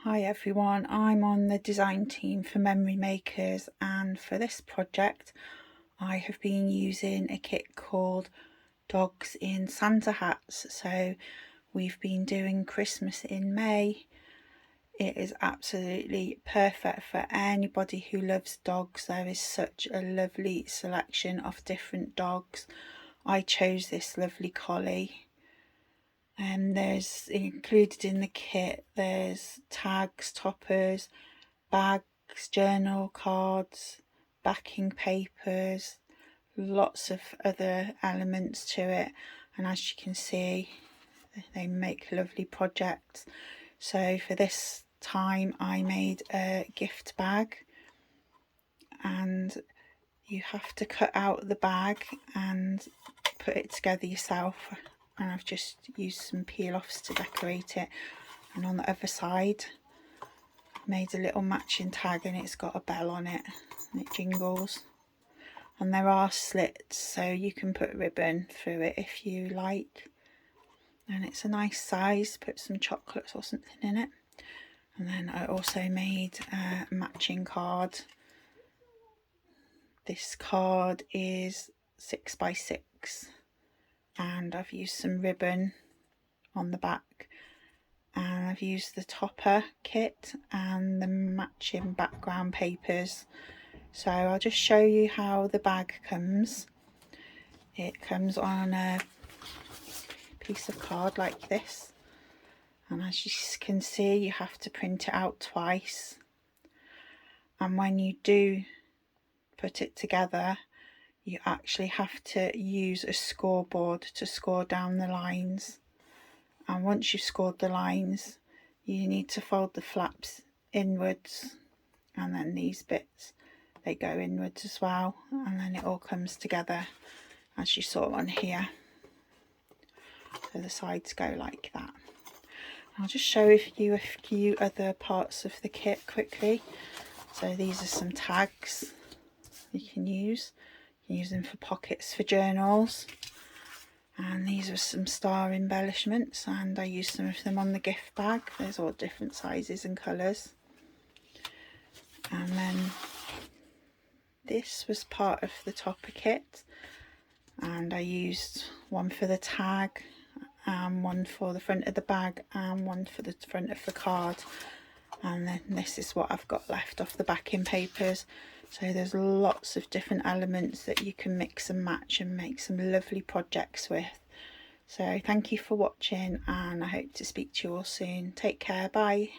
Hi everyone, I'm on the design team for Memory Makers, and for this project I have been using a kit called Dogs in Santa Hats. So we've been doing Christmas in May. It is absolutely perfect for anybody who loves dogs. There is such a lovely selection of different dogs. I chose this lovely collie. And there's included in the kit, there's tags, toppers, bags, journal cards, backing papers, lots of other elements to it, and as you can see they make lovely projects. So for this time I made a gift bag, and you have to cut out the bag and put it together yourself, and I've just used some peel-offs to decorate it. And on the other side made a little matching tag, and it's got a bell on it and it jingles, and there are slits so you can put ribbon through it if you like, and it's a nice size. Put some chocolates or something in it. And then I also made a matching card. This card is 6 by 6, and I've used some ribbon on the back, and I've used the topper kit and the matching background papers. So I'll just show you how the bag comes. It comes on a piece of card like this, and as you can see you have to print it out twice, and when you do put it together you actually have to use a scoreboard to score down the lines, and once you've scored the lines you need to fold the flaps inwards, and then these bits, they go inwards as well, and then it all comes together as you saw on here. So the sides go like that. I'll just show you a few other parts of the kit quickly. So these are some tags you can use. You can use them for pockets for journals. And these are some star embellishments, and I used some of them on the gift bag. There's all different sizes and colours. And then this was part of the topper kit, and I used one for the tag, and one for the front of the bag, and one for the front of the card. And then this is what I've got left off the backing papers. So there's lots of different elements that you can mix and match and make some lovely projects with. So thank you for watching, and I hope to speak to you all soon. Take care, bye.